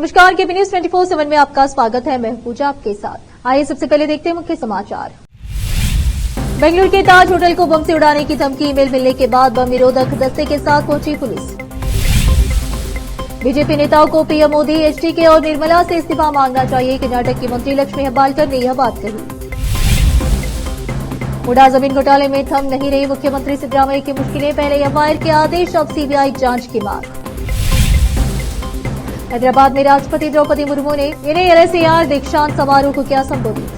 नमस्कार, केबी न्यूज 24/7 में आपका स्वागत है। मैं पूजा आपके साथ। आइए सबसे पहले देखते हैं मुख्य समाचार। बेंगलुरु के ताज होटल को बम से उड़ाने की धमकी ईमेल मिलने के बाद बम निरोधक दस्ते के साथ पहुंची पुलिस। बीजेपी नेताओं को पीएम मोदी, एचडीके और निर्मला से इस्तीफा मांगना चाहिए, कर्नाटक की मंत्री लक्ष्मी हेब्बालकर ने यह बात कही। मुडा जमीन घोटाले में थम नहीं रही मुख्यमंत्री सिद्धरामैया की मुश्किलें, पहले एफआईआर के आदेश, अब सीबीआई जांच की मांग। हैदराबाद में राष्ट्रपति द्रौपदी मुर्मू ने एनएलसीआर दीक्षांत समारोह को किया संबोधित।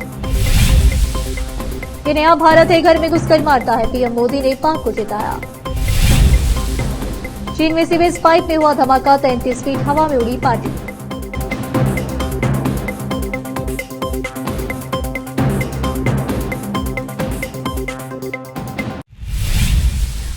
ये नया भारत है, घर में घुसकर मारता है, पीएम मोदी ने पाक को चेताया। चीन में सीवेज पाइप में हुआ धमाका, 33 फीट हवा में उड़ी पार्टी।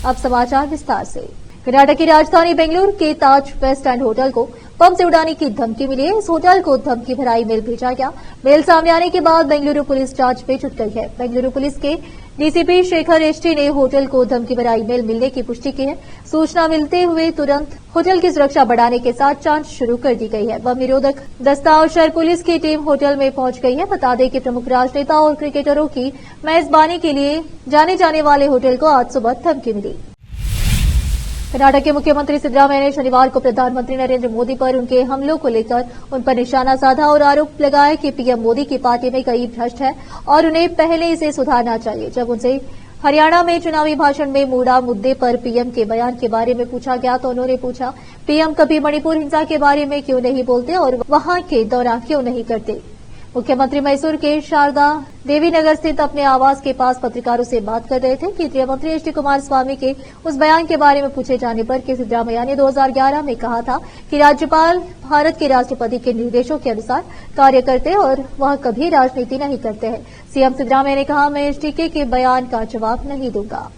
अब समाचार विस्तार से। कर्नाटक की राजधानी बेंगलुरु के ताज वेस्ट एंड होटल को बम से उड़ाने की धमकी मिली है। इस होटल को धमकी भरा ईमेल भेजा गया। मेल सामने आने के बाद बेंगलुरु पुलिस जांच में जुट गई है। बेंगलुरु पुलिस के डीसीपी शेखर एसटी ने होटल को धमकी भरा ईमेल मिलने की पुष्टि की है। सूचना मिलते हुए तुरंत होटल की सुरक्षा बढ़ाने के साथ जांच शुरू कर दी गई है। बम निरोधक दस्ता और शहर पुलिस की टीम होटल में पहुंच गई है। बता दें कि प्रमुख राजनेताओं और क्रिकेटरों की मेजबानी के लिए जाने जाने वाले होटल को आज सुबह धमकी मिली। कर्नाटक के मुख्यमंत्री सिद्धरामैया ने शनिवार को प्रधानमंत्री नरेंद्र मोदी पर उनके हमलों को लेकर उन पर निशाना साधा और आरोप लगाया कि पीएम मोदी की पार्टी में कई भ्रष्ट है और उन्हें पहले इसे सुधारना चाहिए। जब उनसे हरियाणा में चुनावी भाषण में मुडा मुद्दे पर पीएम के बयान के बारे में पूछा गया तो उन्होंने पूछा, पीएम कभी मणिपुर हिंसा के बारे में क्यों नहीं बोलते और वहां के दौरा क्यों नहीं करते। मुख्यमंत्री मैसूर के शारदा देवी नगर स्थित अपने आवास के पास पत्रकारों से बात कर रहे थे। केंद्रीय मंत्री एचडी कुमारस्वामी के उस बयान के बारे में पूछे जाने पर कि सिद्धरामैया ने 2011 में कहा था कि राज्यपाल भारत के राष्ट्रपति के निर्देशों के अनुसार कार्य करते और वह कभी राजनीति नहीं करते हैं। सीएम सिद्धरामैया ने कहा, मैं एचडीके के बयान का जवाब नहीं दूंगा।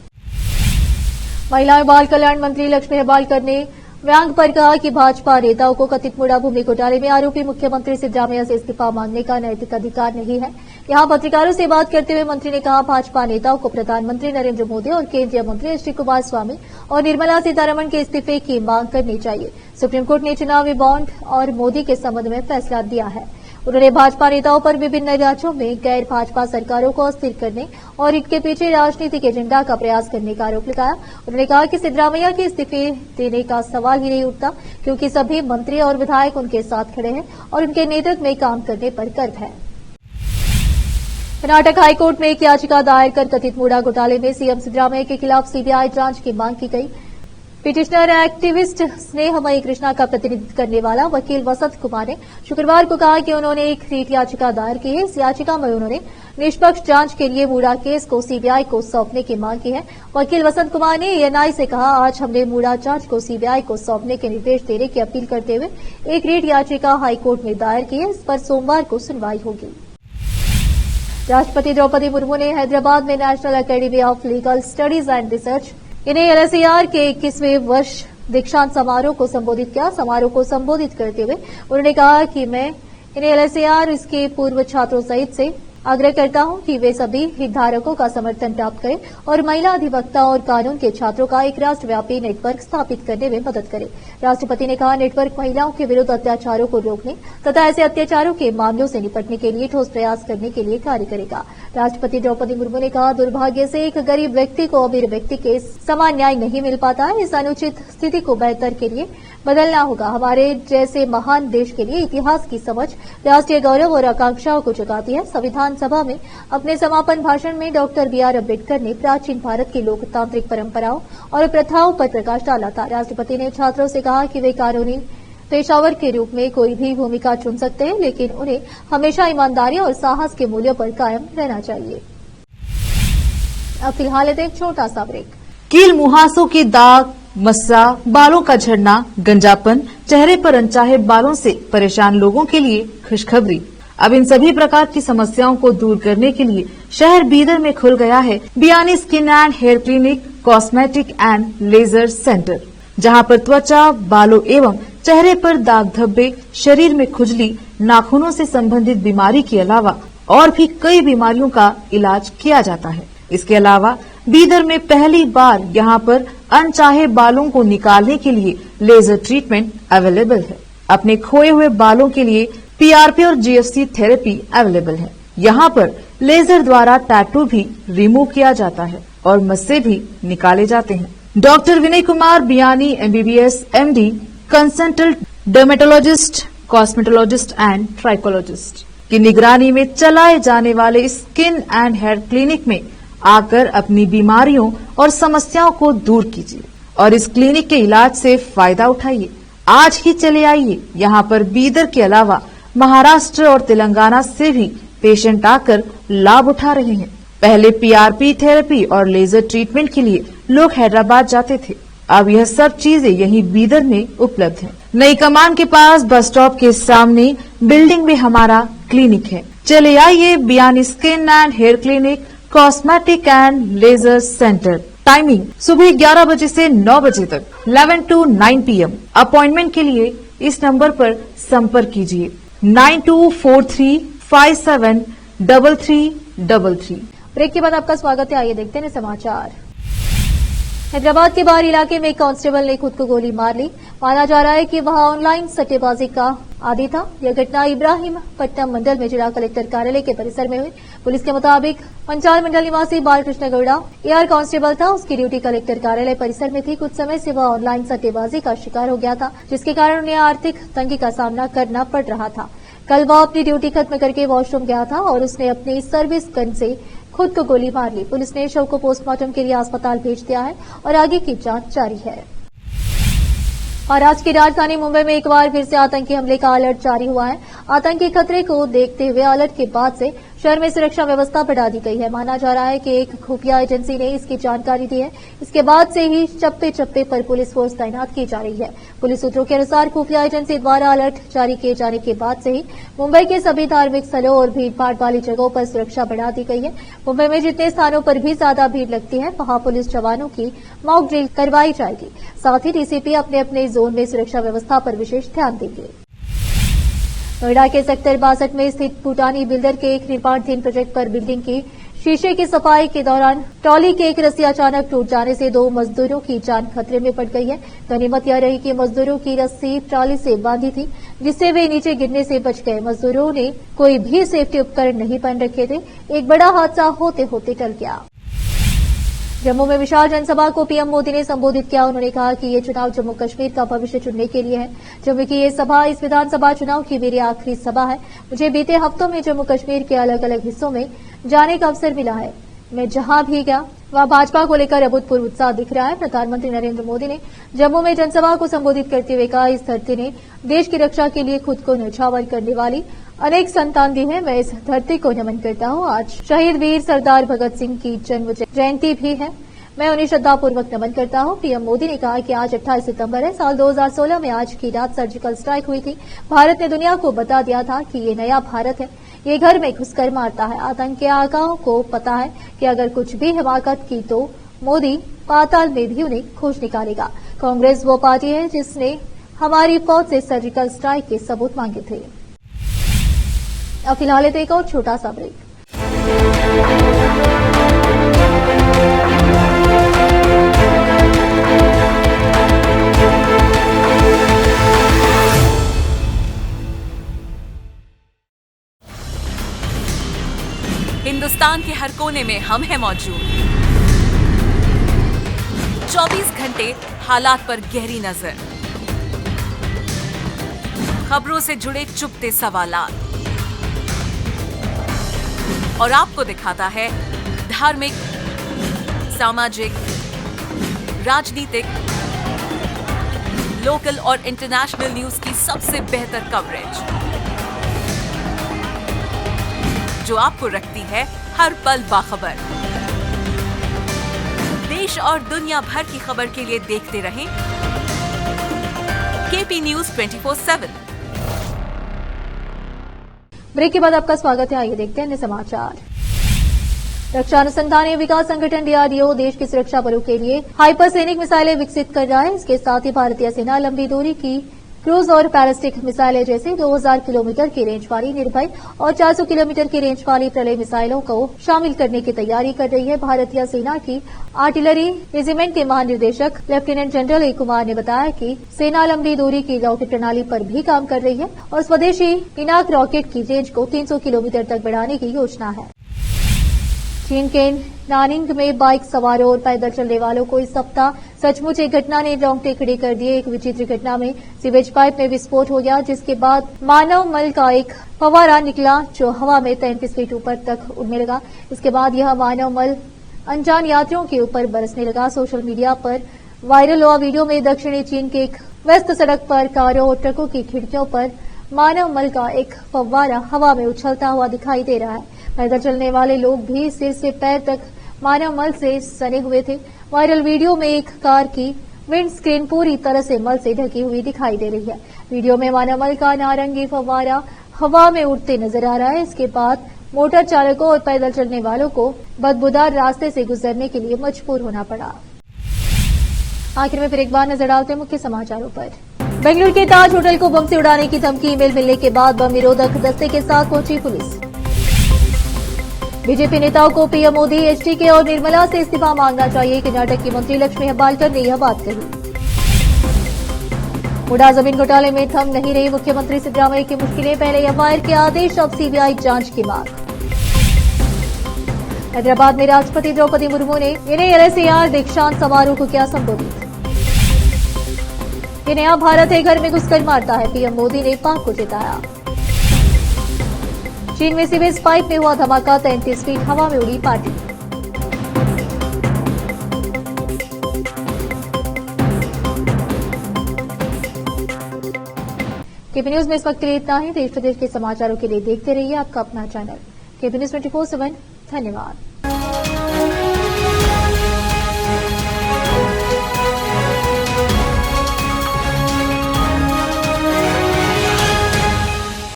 महिला एवं बाल कल्याण मंत्री लक्ष्मी हेब्बालकर ने व्यंग पर कहा कि भाजपा नेताओं को कथित मुडा भूमि घोटाले में आरोपी मुख्यमंत्री सिद्धरामैया से इस्तीफा मांगने का नैतिक अधिकार नहीं है। यहां पत्रकारों से बात करते हुए मंत्री ने कहा, भाजपा नेताओं को प्रधानमंत्री नरेंद्र मोदी और केंद्रीय मंत्री एचडी कुमारस्वामी और निर्मला सीतारमण के इस्तीफे की मांग करनी चाहिए। सुप्रीम कोर्ट ने चुनावी बॉन्ड और मोदी के संबंध में फैसला दिया है। उन्होंने भाजपा नेताओं पर विभिन्न राज्यों में गैर भाजपा सरकारों को अस्थिर करने और इनके पीछे राजनीतिक एजेंडा का प्रयास करने का आरोप लगाया। उन्होंने कहा कि सिद्धरामैया के इस्तीफे देने का सवाल ही नहीं उठता, क्योंकि सभी मंत्री और विधायक उनके साथ खड़े हैं और उनके नेतृत्व में काम करने पर गर्व है। कर्नाटक हाईकोर्ट में एक याचिका दायर कर कथित मुडा घोटाले में सीएम सिद्धरामैया के खिलाफ सीबीआई जांच की मांग की गई। पिटिशनर एक्टिविस्ट स्नेहमयी कृष्णा का प्रतिनिधित्व करने वाला वकील वसंत कुमार ने शुक्रवार को कहा कि उन्होंने एक रीट याचिका दायर की है। इस याचिका में उन्होंने निष्पक्ष जांच के लिए मुडा केस को सीबीआई को सौंपने की मांग की है। वकील वसंत कुमार ने एएनआई से कहा, आज हमने मुडा जांच को सीबीआई को सौंपने के निर्देश देने की अपील करते हुए एक रीट याचिका हाईकोर्ट में दायर की है। इस पर सोमवार को सुनवाई होगी। राष्ट्रपति द्रौपदी मुर्मू ने हैदराबाद में national academy of legal studies and research NLCR के 21वें वर्ष दीक्षांत समारोह को संबोधित किया। समारोह को संबोधित करते हुए उन्होंने कहा कि मैं एनएलसीआर इसके पूर्व छात्रों सहित से आग्रह करता हूं कि वे सभी हितधारकों का समर्थन प्राप्त करें और महिला अधिवक्ता और कानून के छात्रों का एक राष्ट्रव्यापी नेटवर्क स्थापित करने में मदद करें। राष्ट्रपति ने कहा, नेटवर्क महिलाओं के विरुद्ध अत्याचारों को रोकने तथा ऐसे अत्याचारों के मामलों से निपटने के लिए ठोस प्रयास करने के लिए कार्य करेगा। राष्ट्रपति द्रौपदी मुर्मू ने कहा, दुर्भाग्य से एक गरीब व्यक्ति को अमीर व्यक्ति के समान न्याय नहीं मिल पाता है। इस अनुचित स्थिति को बेहतर के लिए बदलना होगा। हमारे जैसे महान देश के लिए इतिहास की समझ राष्ट्रीय गौरव और आकांक्षाओं को जगाती है। संविधान सभा में अपने समापन भाषण में डॉक्टर बीआर अम्बेडकर ने प्राचीन भारत की लोकतांत्रिक परंपराओं और प्रथाओं पर प्रकाश डाला था। राष्ट्रपति ने छात्रों से कहा कि वे कानूनी पेशावर के रूप में कोई भी भूमिका चुन सकते हैं, लेकिन उन्हें हमेशा ईमानदारी और साहस के मूल्यों पर कायम रहना चाहिए। अब फिलहाल एक छोटा सा ब्रेक। कील मुहासों के दाग, मस्सा, बालों का झड़ना, गंजापन, चेहरे पर अनचाहे बालों से परेशान लोगों के लिए खुशखबरी। अब इन सभी प्रकार की समस्याओं को दूर करने के लिए शहर बीदर में खुल गया है Biyani skin and hair clinic, cosmetic and laser centre, जहां पर त्वचा, बालों एवं चेहरे पर दाग धब्बे, शरीर में खुजली, नाखूनों से संबंधित बीमारी के अलावा और भी कई बीमारियों का इलाज किया जाता है। इसके अलावा बीदर में पहली बार यहां पर अनचाहे बालों को निकालने के लिए लेजर ट्रीटमेंट अवेलेबल है। अपने खोए हुए बालों के लिए पीआरपी और जीएफसी थेरेपी अवेलेबल है। यहाँ पर लेजर द्वारा टैटू भी रिमूव किया जाता है और मस्से भी निकाले जाते हैं। Doctor Vinay Kumar Biyani MBBS MD, consultant dermatologist, cosmetologist and trichologist की निगरानी में चलाए जाने वाले स्किन एंड हेयर क्लिनिक में आकर अपनी बीमारियों और समस्याओं को दूर कीजिए और इस क्लिनिक के इलाज से फायदा उठाइए। आज ही चले आइए। यहाँ पर बीदर के अलावा महाराष्ट्र और तेलंगाना से भी पेशेंट आकर लाभ उठा रहे हैं। पहले पीआरपी थेरेपी और लेजर ट्रीटमेंट के लिए लोग हैदराबाद जाते थे, अब यह सब चीजें यहीं बीदर में उपलब्ध हैं। नई कमान के पास बस स्टॉप के सामने बिल्डिंग में हमारा क्लिनिक है। चले आइए Biyani skin and hair clinic, cosmetic and laser centre. Timing सुबह 11 बजे से 9 बजे तक, 11 to 9 PM। अपॉइंटमेंट के लिए इस नंबर पर संपर्क कीजिए 9243573333। ब्रेक के बाद आपका स्वागत है। आइए देखते हैं समाचार। हैदराबाद के बाहर इलाके में एक कांस्टेबल ने खुद को गोली मार ली। माना जा रहा है कि वह ऑनलाइन सट्टेबाजी का आदी था। यह घटना इब्राहिमपट्टनम मंडल में जिला कलेक्टर कार्यालय के परिसर में हुई। पुलिस के मुताबिक पंचाल मंडल निवासी बालकृष्ण गौड़ा एआर कांस्टेबल था। उसकी ड्यूटी कलेक्टर कार्यालय परिसर में थी। कुछ समय से वह ऑनलाइन सट्टेबाजी का शिकार हो गया था, जिसके कारण उन्हें आर्थिक तंगी का सामना करना पड़ रहा था। कल वह अपनी ड्यूटी खत्म करके वॉशरूम गया था और उसने अपनी सर्विस गन से खुद को गोली मार ली। पुलिस ने शव को पोस्टमार्टम के लिए अस्पताल भेज दिया है और आगे की जांच जारी है। और आज की राजधानी मुंबई में एक बार फिर से आतंकी हमले का अलर्ट जारी हुआ है। आतंकी खतरे को देखते हुए अलर्ट के बाद से शहर में सुरक्षा व्यवस्था बढ़ा दी गई है। माना जा रहा है कि एक खुफिया एजेंसी ने इसकी जानकारी दी है। इसके बाद से ही चप्पे चप्पे पर पुलिस फोर्स तैनात की जा रही है। पुलिस सूत्रों के अनुसार खुफिया एजेंसी द्वारा अलर्ट जारी किए जाने के बाद से ही मुंबई के सभी धार्मिक स्थलों और भीड़भाड़ वाली जगहों पर सुरक्षा बढ़ा दी गई है। मुंबई में जितने स्थानों पर भी ज्यादा भीड़ लगती है, वहां पुलिस जवानों की मॉक ड्रिल करवाई जाएगी। साथ ही डीसीपी अपने अपने जोन में सुरक्षा व्यवस्था पर विशेष ध्यान देंगे। नोएडा के सेक्टर 62 में स्थित भूटानी बिल्डर के एक निर्माणाधीन प्रोजेक्ट पर बिल्डिंग की शीशे की सफाई के दौरान ट्रॉली की एक रस्सी अचानक टूट जाने से 2 मजदूरों की जान खतरे में पड़ गई है। गनीमत यह रही कि मजदूरों की रस्सी ट्रॉली से बांधी थी, जिससे वे नीचे गिरने से बच गए। मजदूरों ने कोई भी सेफ्टी उपकरण नहीं पहन रखे थे। एक बड़ा हादसा होते होते टल गया। जम्मू में विशाल जनसभा को पीएम मोदी ने संबोधित किया। उन्होंने कहा कि ये चुनाव जम्मू कश्मीर का भविष्य चुनने के लिए है। जम्मू की ये सभा इस विधानसभा चुनाव की मेरी आखिरी सभा है। मुझे बीते हफ्तों में जम्मू कश्मीर के अलग अलग हिस्सों में जाने का अवसर मिला है। मैं जहां भी गया वहां भाजपा को लेकर अभूतपूर्व उत्साह दिख रहा है। प्रधानमंत्री नरेंद्र मोदी ने जम्मू में जनसभा को संबोधित करते हुए कहा, इस धरती ने देश की रक्षा के लिए खुद को न्यौछावर करने वाली अनेक संतान दी है। मैं इस धरती को नमन करता हूं। आज शहीद वीर सरदार भगत सिंह की जन्म जयंती भी है। मैं उन्हें श्रद्धापूर्वक नमन करता हूं। पीएम मोदी ने कहा कि आज 28 सितंबर है। साल 2016 में आज की रात सर्जिकल स्ट्राइक हुई थी। भारत ने दुनिया को बता दिया था कि ये नया भारत है। ये घर में घुसकर मारता है। आतंक के आकाओं को पता है कि अगर कुछ भी हिमाकत की तो मोदी पाताल में भी उन्हें खोज निकालेगा। कांग्रेस वो पार्टी है जिसने हमारी फौज से सर्जिकल स्ट्राइक के सबूत मांगे थे। अब फिलहाल एक और छोटा सा ब्रेक। हिंदुस्तान के हर कोने में हम हैं मौजूद। 24 घंटे हालात पर गहरी नजर, खबरों से जुड़े चुपते सवालात और आपको दिखाता है धार्मिक, सामाजिक, राजनीतिक, लोकल और इंटरनेशनल न्यूज की सबसे बेहतर कवरेज, जो आपको रखती है हर पल बाखबर। देश और दुनिया भर की खबर के लिए देखते रहें केपी न्यूज 24/7। ब्रेक के बाद आपका स्वागत है। आइए देखते हैं अन्य समाचार। रक्षा अनुसंधान एवं विकास संगठन डीआरडीओ देश की सुरक्षा बलों के लिए हाइपरसोनिक मिसाइलें विकसित कर रहा है। इसके साथ ही भारतीय सेना लंबी दूरी की क्रूज और बैलिस्टिक मिसाइलें जैसे 2000 किलोमीटर की रेंज वाली निर्भय और 400 किलोमीटर की रेंज वाली प्रलय मिसाइलों को शामिल करने की तैयारी कर रही है। भारतीय सेना की आर्टिलरी रेजिमेंट के महानिदेशक लेफ्टिनेंट जनरल ए कुमार ने बताया कि सेना लंबी दूरी की रॉकेट प्रणाली पर भी काम कर रही है और स्वदेशी पिनाक रॉकेट की रेंज को 300 किलोमीटर तक बढ़ाने की योजना है। चीन के नानिंग में बाइक सवारों और पैदल चलने वालों को इस सप्ताह सचमुच एक घटना ने रोंगटे खड़े कर दिए। एक विचित्र घटना में सीवेज पाइप में विस्फोट हो गया, जिसके बाद मानव मल का एक फव्वारा निकला जो हवा में 33 फीट ऊपर तक उड़ने लगा। इसके बाद यह मानव मल अनजान यात्रियों के ऊपर बरसने लगा। सोशल मीडिया पर वायरल हुआ वीडियो में दक्षिणी चीन के एक व्यस्त सड़क पर कारों और ट्रकों की खिड़कियों पर मानव मल का एक फव्वारा हवा में उछलता हुआ दिखाई दे रहा है। पैदल चलने वाले लोग भी सिर से पैर तक मानव मल से सने हुए थे। वायरल वीडियो में एक कार की विंड स्क्रीन पूरी तरह से मल से ढकी हुई दिखाई दे रही है। वीडियो में मानव मल का नारंगी फव्वारा हवा में उड़ते नजर आ रहा है। इसके बाद मोटर चालकों और पैदल चलने वालों को बदबूदार रास्ते से गुजरने के लिए मजबूर होना पड़ा। आखिर में फिर एक बार नजर डालते हैं मुख्य समाचारों पर। बेंगलुरु के ताज होटल को बम से उड़ाने की धमकी ईमेल मिलने के बाद बम निरोधक दस्ते के साथ पहुंची पुलिस। बीजेपी नेताओं को पीएम मोदी, एचडीके और निर्मला से इस्तीफा मांगना चाहिए। कर्नाटक की मंत्री लक्ष्मी हेब्बाल्कर ने यह बात कही। मुडा जमीन घोटाले में थम नहीं रही मुख्यमंत्री सिद्धरामैया की मुश्किलें, पहले एफआईआर के आदेश, अब सीबीआई जांच की मांग। हैदराबाद में राष्ट्रपति द्रौपदी मुर्मू ने एनएलसीआर दीक्षांत समारोह को किया संबोधित। ये नया भारत है, घर में घुसकर मारता है, पीएम मोदी ने पाक को चेताया। चीन में सीवेज पाइप में हुआ धमाका, 33 फीट हवा में उड़ी पार्टी। केपी न्यूज में इस वक्त के लिए इतना ही। देश प्रदेश के समाचारों के लिए देखते रहिए आपका अपना चैनल केपी न्यूज 24/7। धन्यवाद।